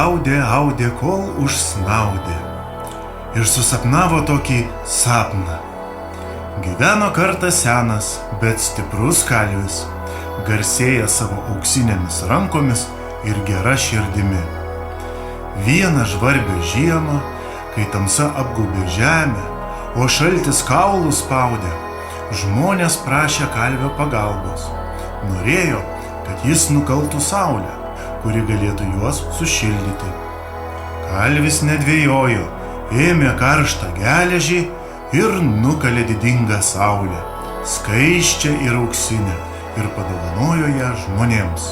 audė, kol užsnaudė. Ir susapnavo tokį sapną. Gyveno kartą senas, bet stiprus kalvis, garsėja savo auksinėmis rankomis ir gera širdimi. Vieną žvarbią žiemą, kai tamsa apgaubė žemę, o šaltis kaulus spaudė, žmonės prašė kalvio pagalbos. Norėjo, kad jis nukaltų saulę, kuri galėtų juos sušildyti. Kalvis nedvejojo, ėmė karštą geležį ir nukalė didingą saulę, skaisčią ir auksinę, ir padovanojo ją žmonėms.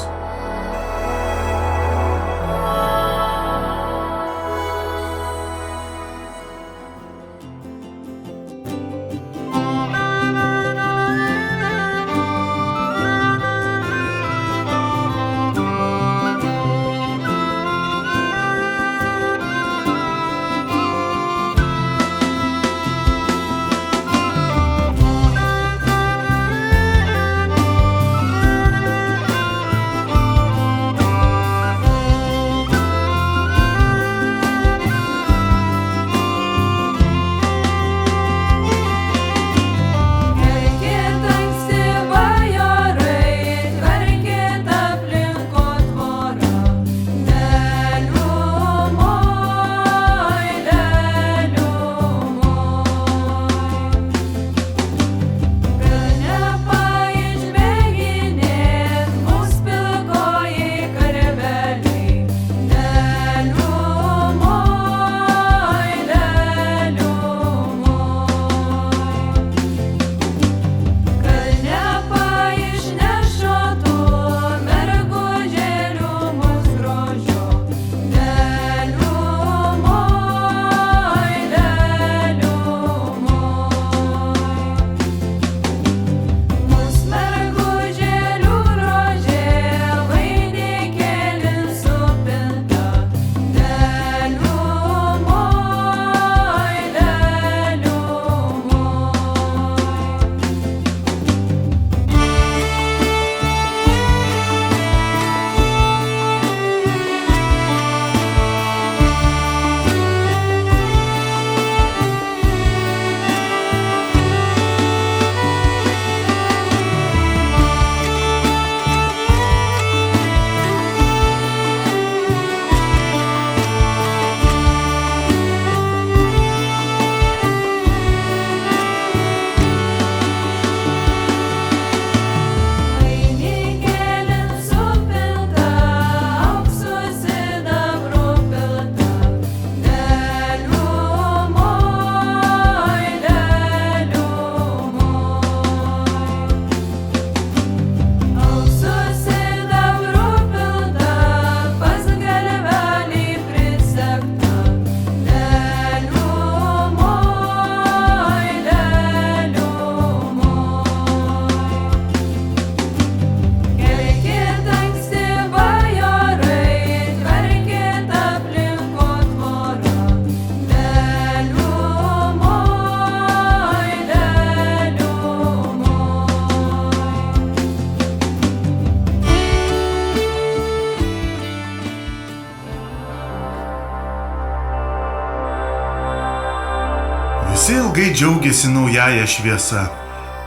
Visi ilgai džiaugiasi naująją šviesą,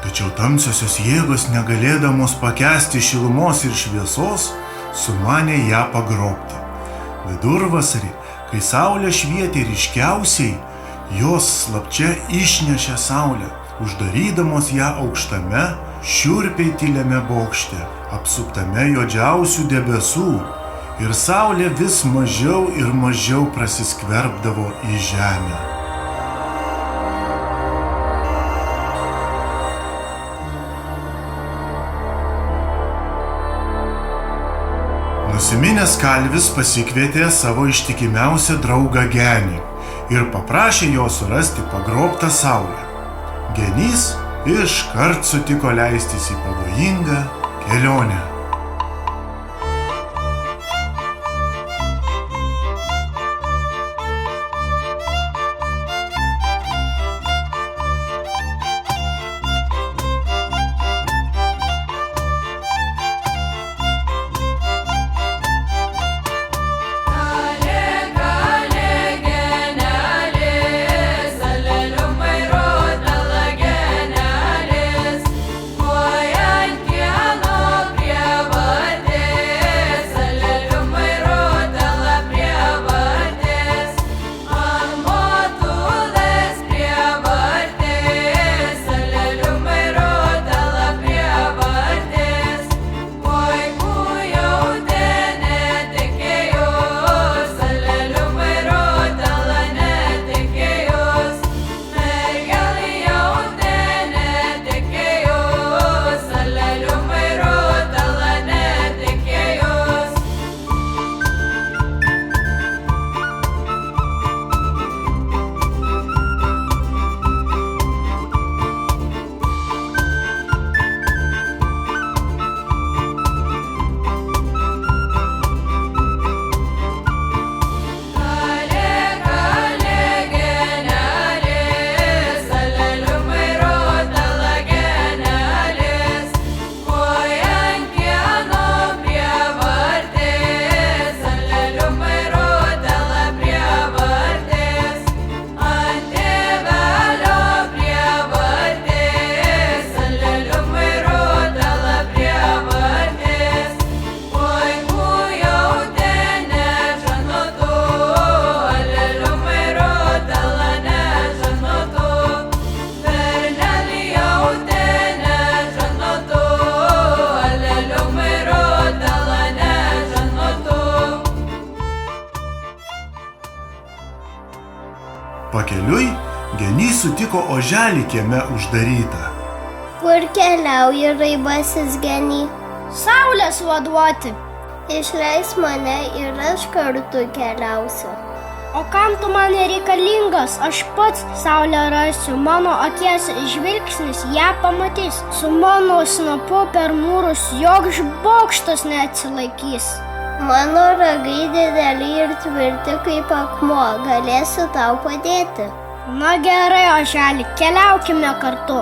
tačiau tamsiosios jėgos, negalėdamos pakęsti šilumos ir šviesos, sumanė ją pagrobti. Vidurvasarį, kai saulė švietė ryškiausiai, jos slapčia išnešė saulę, uždarydamos ją aukštame, šiurpiai tyliame bokšte, apsuptame juodžiausių debesų, ir saulė vis mažiau ir mažiau prasiskverbdavo į žemę. Nusiminęs kalvis pasikvietė savo ištikimiausią draugą Genį ir paprašė jo surasti pagrobtą saulę. Genys iškart sutiko leistis į pavojingą kelionę. Pakeliui genys sutiko oželį kieme uždarytą. Kur keliauji, raibasis geny? Saulės vaduoti. Išleis mane ir aš kartu keliausiu. O kam tu man reikalingas? Aš pats saulę rasiu, mano akies žvilgsnis ją pamatys. Su mano snapu per mūrus joks bokštas neatsilaikys. Mano ragai dideli ir tvirti kaip akmuo, galėsiu tau padėti. Na gerai, oželi, keliaukime kartu.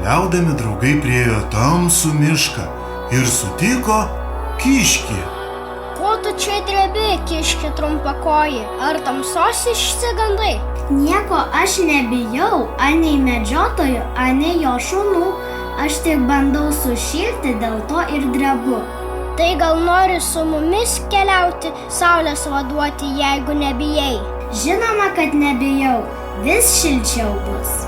Keliaudami draugai priėjo tamsų mišką ir sutiko kiškį. Ko tu čia drebi, kiški trumpakoji? Ar tamsos išsigandai? Nieko aš nebijau, anei medžiotojų, anei jo šunų. Aš tik bandau sušilti, dėl to ir drebu. Tai gal nori su mumis keliauti, saulės vaduoti, jeigu nebijai? Žinoma, kad nebijau, vis šilčiau bus.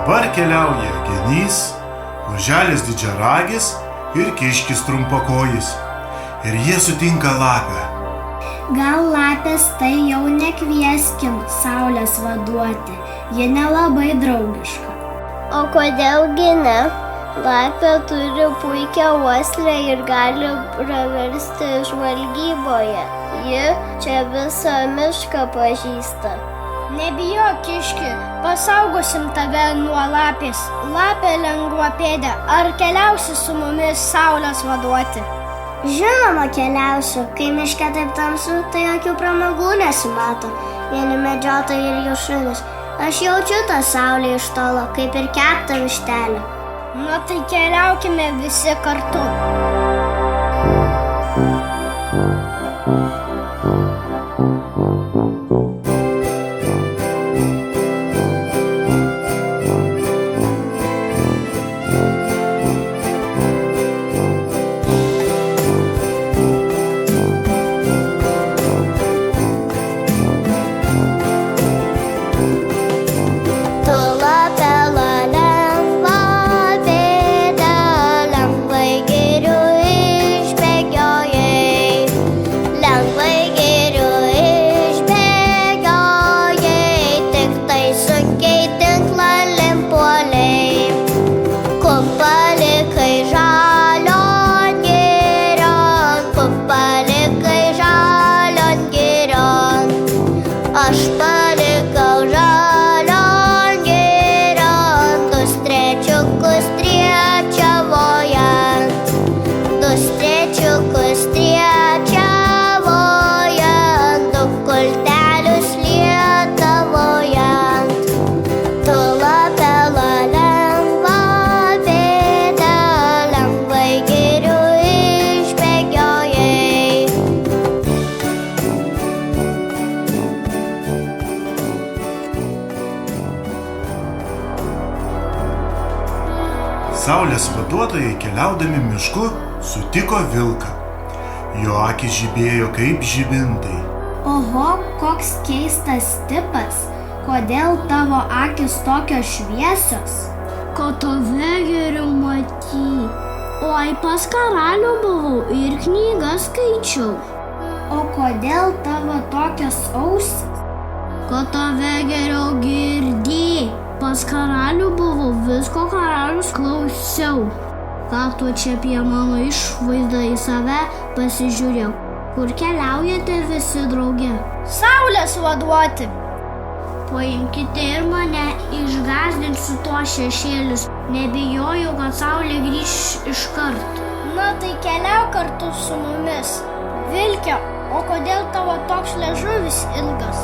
Dabar keliauja genys, oželis didžiaragis ir kiškis trumpakojis. Ir jie sutinka lapę. Gal lapės tai jau nekvieskim saulės vaduoti, ji nelabai draugiška. O kodėlgi ne? Lapė turi puikią uoslę ir gali praversti žvalgyboje. Ji čia visą mišką pažįsta. Nebijok, kiški, pasaugosim tave nuo lapės. Lapė lengvapėdė, ar keliausi su mumis saulės vaduoti? Žinoma, keliausiu. Kai miške taip tamsu, tai jokių pramogų nesimato. Vieni medžiotojai ir jų šunys. Aš jaučiu tą saulę iš tolo, kaip ir keptą vištelę. Na tai keliaukime visi kartu. Saulės vaduotojai keliaudami mišku sutiko vilką. Jo akys žibėjo kaip žibintai. Oho, koks keistas tipas. Kodėl tavo akys tokios šviesios? Ko tave geriau maty. Oi, pas karalių buvau ir knygą skaičiau. O kodėl tavo tokios ausis? Ko tave geriau girdį. Pas karalių buvau, visko karalius klausiau. Ką tu čia apie mano išvaizdą į save pasižiūrėjau? Kur keliaujate visi drauge? Saulės vaduoti. Paimkite ir mane, išgąsdinsiu tuos šešėlius. Nebijoju, kad saulė grįš iškart. Na tai keliauk kartu su mumis. Vilke, o kodėl tavo toks liežuvis ilgas?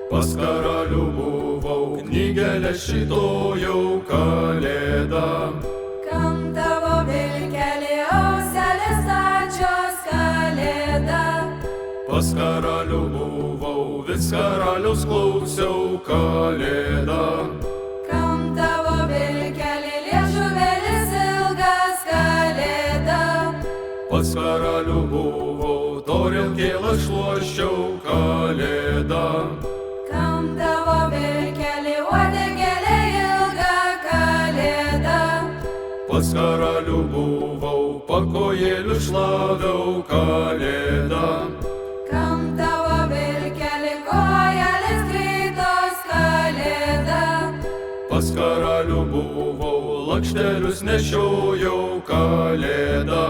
Pas karalių buvau, knygelę šito jau kalėda. Kam tavo vilkelė auselės stačios kalėda? Pas karalių buvau, vis karalius klausiau kalėda. Kam tavo vilkelė liežuvėlis ilgas kalėda? Pas karalių buvau, torilkėlą šluoščiau kalėda. Kam tavo vilkelė uodegėlė ilga kalėda? Pas karalių buvau, pakojėlių šlaviau kalėda. Kam tavo vilkelė kojelės greitos kalėda? Pas karalių buvau, lakštelius nešiojau kalėda.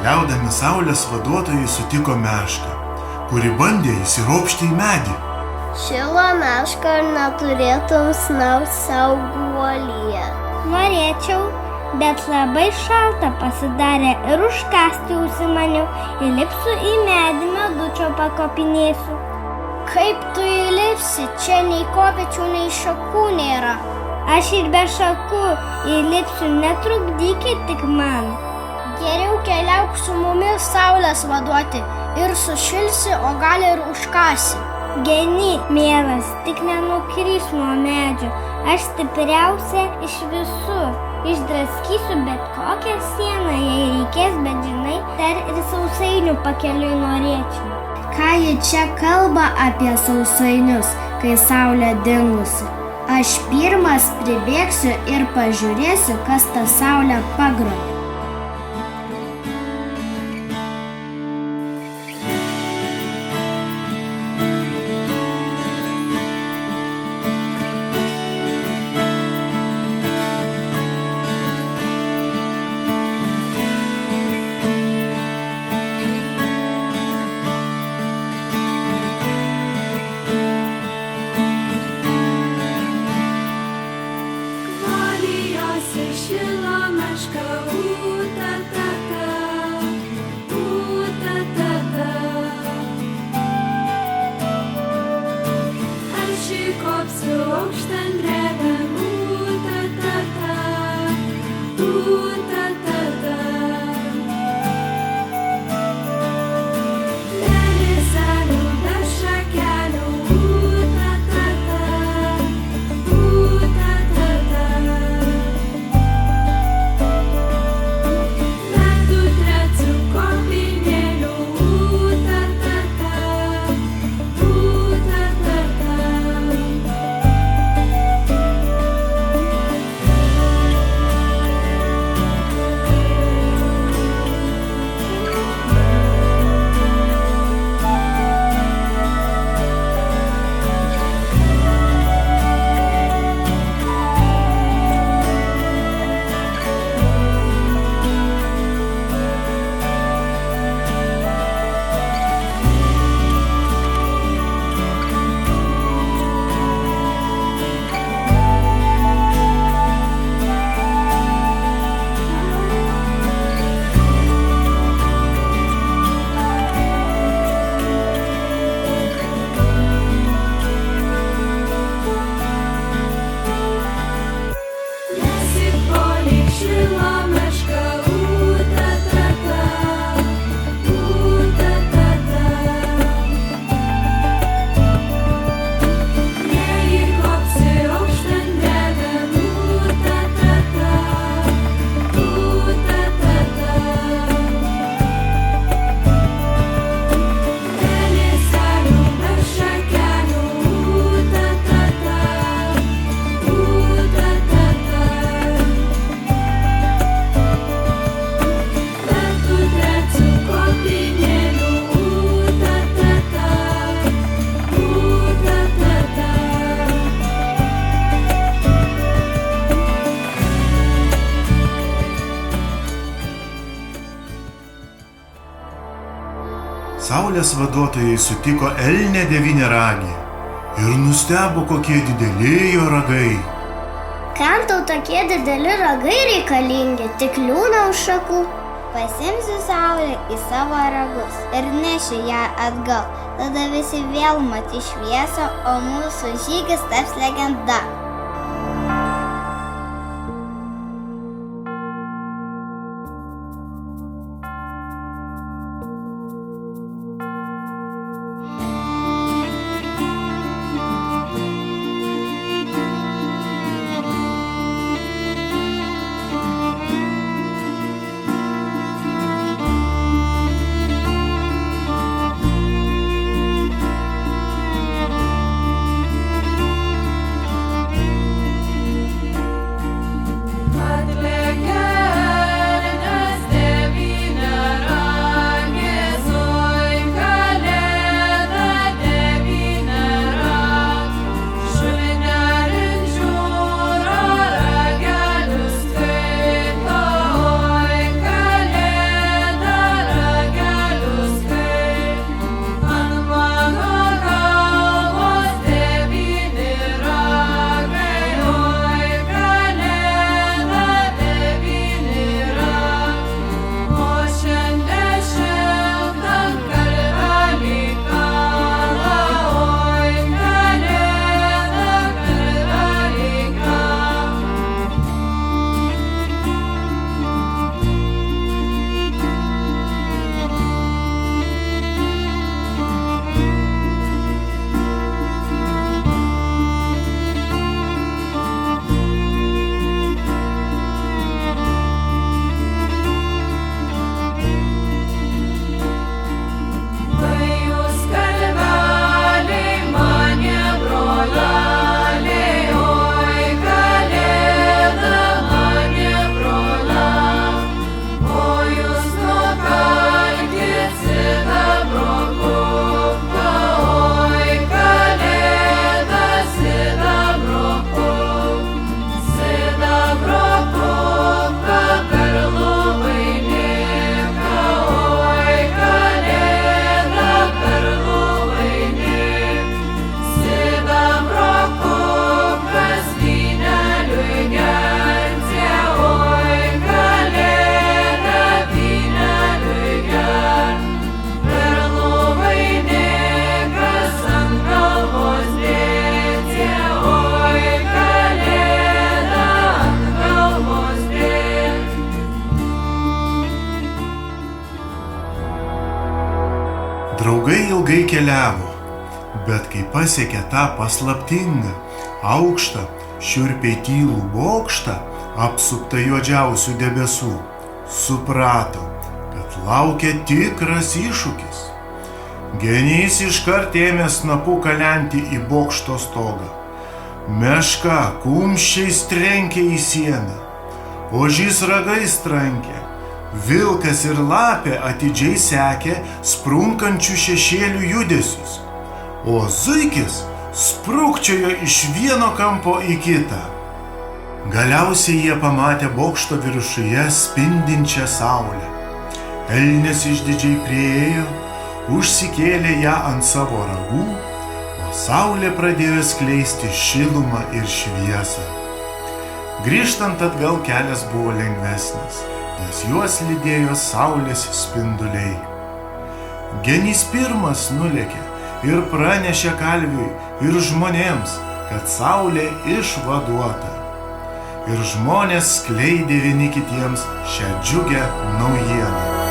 Keliaudami saulės vaduotojai sutiko mešką, kuri bandė įsiropšti į medį. Šilo meška, ar neturėtum snausti savo guolyje? Norėčiau, bet labai šalta pasidarė ir užkąsti užsimaniau, įlipsiu į medį, medučio pakopinėsiu. Kaip tu įlipsi? Čia nei kopėčių, nei šakų nėra. Aš ir be šakų įlipsiu, netrukdykit tik man. Geriau keliauk su mumis saulės vaduoti, ir sušilsi, o gal ir užkasi. Geny, mielas, tik nenukris nuo medžio, aš stipriausia iš visų. Išdraskysiu bet kokią sieną, jei reikės, bet žinai, dar ir sausainių pakeliui norėčiau. Ką ji čia kalba apie sausainius, kai saulė dingusi? Aš pirmas pribėgsiu ir pažiūrėsiu, kas tą saulę pagrobė. Saulės vaduotojai sutiko elnę devyniaragį ir nustebo, kokie dideli jo ragai. Kam tau tokie dideli ragai reikalingi, tik liūna už šakų? Pasimsiu saulę į savo ragus ir nešiu ją atgal. Tada visi vėl matys šviesą, o mūsų žygis taps legenda. keliavo, bet kai pasiekė tą paslaptingą, aukštą, šiurpiai tylų bokštą, apsuptą juodžiausių debesų, suprato, kad laukia tikras iššūkis. Genys iškart ėmė snapu kalenti į bokšto stogą. Meška kumščiais trenkė į sieną, ožys ragais trankė, vilkas ir lapė atidžiai sekė sprunkančių šešėlių judesius, o zuikis sprukčiojo iš vieno kampo į kitą. Galiausiai jie pamatė bokšto viršuje spindinčią saulę. Elnias išdidžiai priėjo, užsikėlė ją ant savo ragų, o saulė pradėjo skleisti šilumą ir šviesą. Grįžtant atgal kelias buvo lengvesnis, nes juos lydėjo saulės spinduliai. Genys pirmas nulėkė ir pranešė kalviui ir žmonėms, kad saulė išvaduota. Ir žmonės skleidė vieni kitiems šią džiugią naujieną.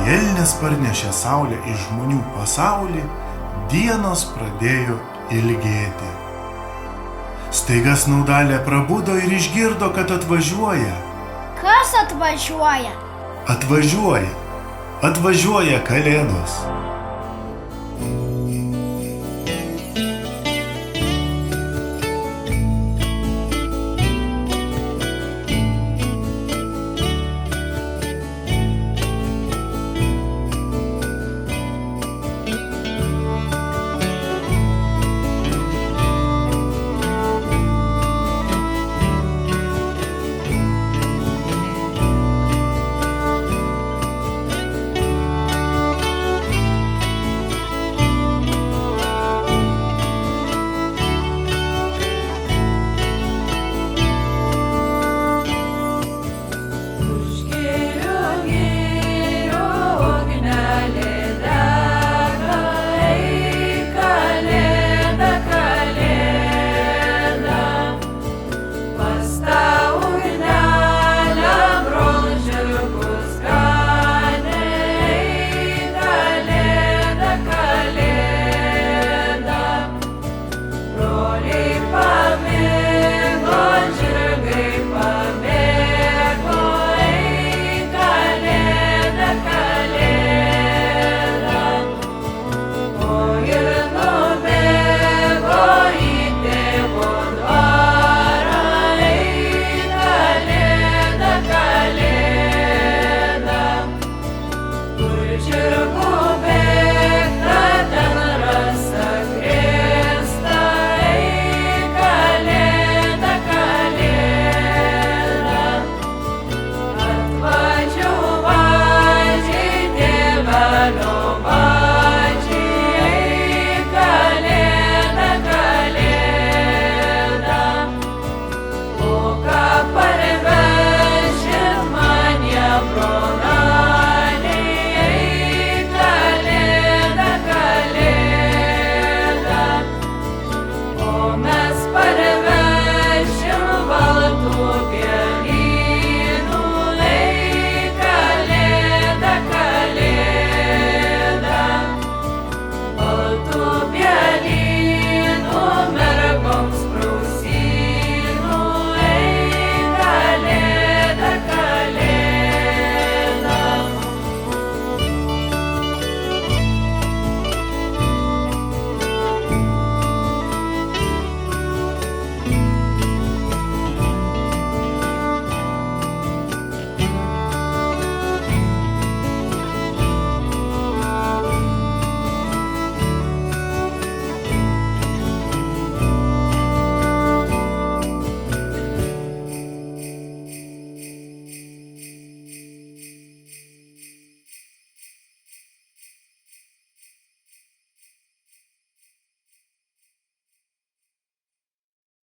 Elnias parnešė saulę į žmonių pasaulį, dienos pradėjo ilgėti. Staiga snaudalė prabudo ir išgirdo, kad atvažiuoja. Kas atvažiuoja? Atvažiuoja kalėdos. čia